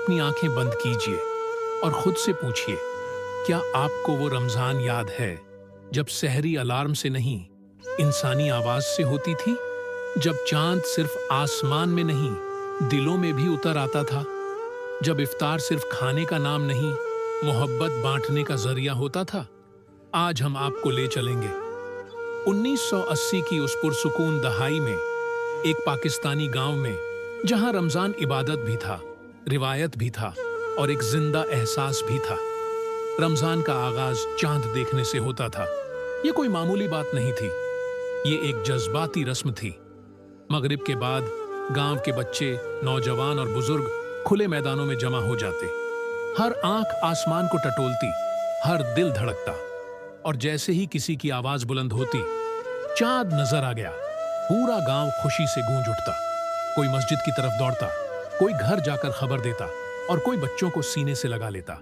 अपनी आंखें बंद कीजिए और खुद से पूछिए, क्या आपको वो रमजान याद है जब सहरी अलार्म से नहीं, इंसानी आवाज से होती थी? जब चांद सिर्फ आसमान में नहीं, दिलों में भी उतर आता था? जब इफ्तार सिर्फ खाने का नाम नहीं, मोहब्बत बांटने का जरिया होता था? आज हम आपको ले चलेंगे 1980 की उस पुरसुकून दहाई में, एक पाकिस्तानी गांव में, जहां रमजान इबादत भी था, रिवायत भी था और एक जिंदा एहसास भी था। रमजान का आगाज चांद देखने से होता था। ये कोई मामूली बात नहीं थी, ये एक जज्बाती रस्म थी। मगरिब के बाद गांव के बच्चे, नौजवान और बुजुर्ग खुले मैदानों में जमा हो जाते। हर आंख आसमान को टटोलती, हर दिल धड़कता, और जैसे ही किसी की आवाज बुलंद होती, चांद नजर आ गया, पूरा गांव खुशी से गूंज उठता। कोई मस्जिद की तरफ दौड़ता, कोई घर जाकर खबर देता और कोई बच्चों को सीने से लगा लेता।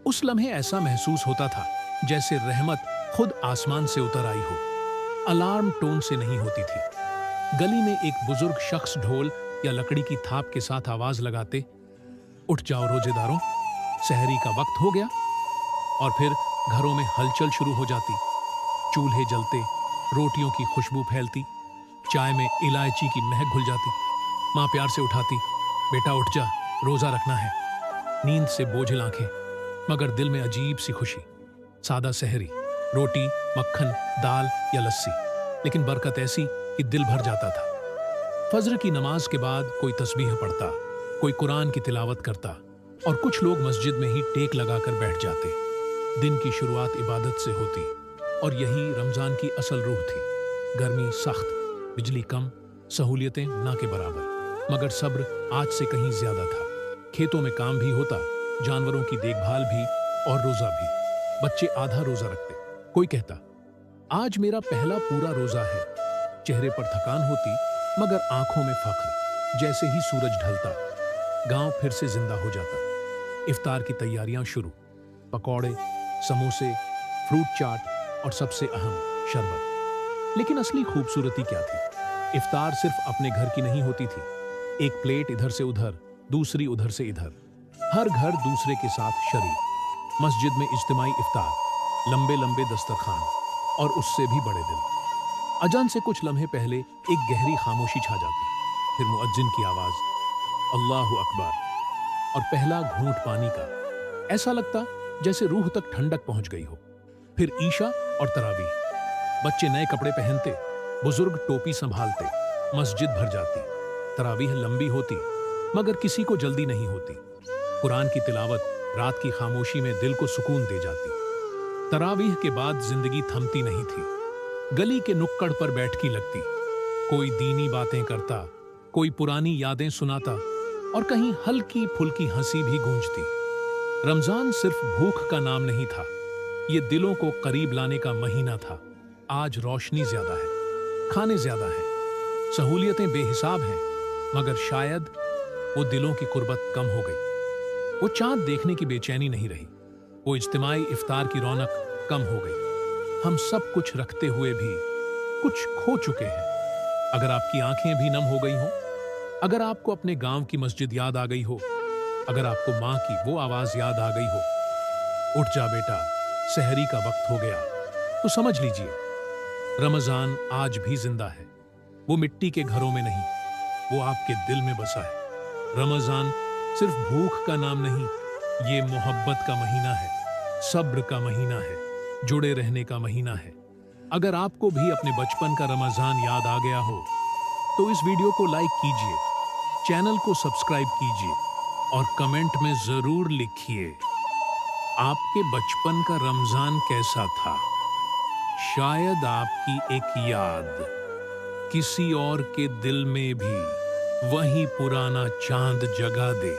उस लम्हे ऐसा महसूस होता था जैसे रहमत खुद आसमान से उतर आई हो। अलार्म टोन से नहीं होती थी। गली में एक बुजुर्ग शख्स ढोल या लकड़ी की थाप के साथ आवाज लगाते, उठ जाओ रोजेदारों, सहरी का वक्त हो गया। और फिर घरों में हलचल शुरू हो जाती। चूल्हे जलते, रोटियों की खुशबू फैलती, चाय में इलायची की महक घुल जाती। माँ प्यार से उठाती, बेटा उठ जा, रोजा रखना है। नींद से बोझिल आंखें, मगर दिल में अजीब सी खुशी। सादा सहरी, रोटी, मक्खन, दाल या लस्सी, लेकिन बरकत ऐसी कि दिल भर जाता था। फज्र की नमाज के बाद कोई तस्बीह पढ़ता, कोई कुरान की तिलावत करता और कुछ लोग मस्जिद में ही टेक लगाकर बैठ जाते। दिन की शुरुआत इबादत से होती और यही रमजान की असल रूह थी। गर्मी सख्त, बिजली कम, सहूलियतें ना के बराबर, मगर सब्र आज से कहीं ज्यादा था। खेतों में काम भी होता, जानवरों की देखभाल भी और रोजा भी। बच्चे आधा रोजा रखते। कोई कहता, आज मेरा पहला पूरा रोजा है। चेहरे पर थकान होती, मगर आंखों में फख्र। जैसे ही सूरज ढलता, गांव फिर से जिंदा हो जाता। इफ्तार की तैयारियां शुरू, पकौड़े, समोसे, फ्रूट चाट और सबसे अहम शरबत। लेकिन असली खूबसूरती क्या थी? इफ्तार सिर्फ अपने घर की नहीं होती थी। एक प्लेट इधर से उधर, दूसरी उधर से इधर, हर घर दूसरे के साथ शरीक। मस्जिद में इज्तिमाई इफ्तार, लंबे लंबे दस्तरखान और उससे भी बड़े दिल। अजान से कुछ लम्हे पहले एक गहरी खामोशी छा जाती, फिर मुअज्जिन की आवाज, अल्लाहु अकबर, और पहला घूंट पानी का। ऐसा लगता जैसे रूह तक ठंडक पहुंच गई हो। फिर ईशा और तरावीह। बच्चे नए कपड़े पहनते, बुजुर्ग टोपी संभालते, मस्जिद भर जाती। तरावीह लंबी होती, मगर किसी को जल्दी नहीं होती। कुरान की तिलावत रात की खामोशी में दिल को सुकून दे जाती। तरावीह के बाद जिंदगी थमती नहीं थी। गली के नुक्कड़ पर बैठकी लगती, कोई दीनी बातें करता, कोई पुरानी यादें सुनाता और कहीं हल्की फुल्की हंसी भी गूंजती। रमजान सिर्फ भूख का नाम नहीं था, ये दिलों को करीब लाने का महीना था। आज रोशनी ज्यादा है, खाने ज्यादा हैं, सहूलियतें बेहिसाब हैं, मगर शायद वो दिलों की कुर्बत कम हो गई। वो चांद देखने की बेचैनी नहीं रही, वो इज्तिमाई इफ्तार की रौनक कम हो गई। हम सब कुछ रखते हुए भी कुछ खो चुके हैं। अगर आपकी आंखें भी नम हो गई हों, अगर आपको अपने गांव की मस्जिद याद आ गई हो, अगर आपको माँ की वो आवाज याद आ गई हो, उठ जा बेटा, सहरी का वक्त हो गया, तो समझ लीजिए रमजान आज भी जिंदा है। वो मिट्टी के घरों में नहीं, वो आपके दिल में बसा है। रमजान सिर्फ भूख का नाम नहीं, ये मोहब्बत का महीना है, सब्र का महीना है, जुड़े रहने का महीना है। अगर आपको भी अपने बचपन का रमजान याद आ गया हो, तो इस वीडियो को लाइक कीजिए, चैनल को सब्सक्राइब कीजिए और कमेंट में जरूर लिखिए, आपके बचपन का रमजान कैसा था? शायद आपकी एक याद किसी और के दिल में भी वही पुराना चांद जगा दे।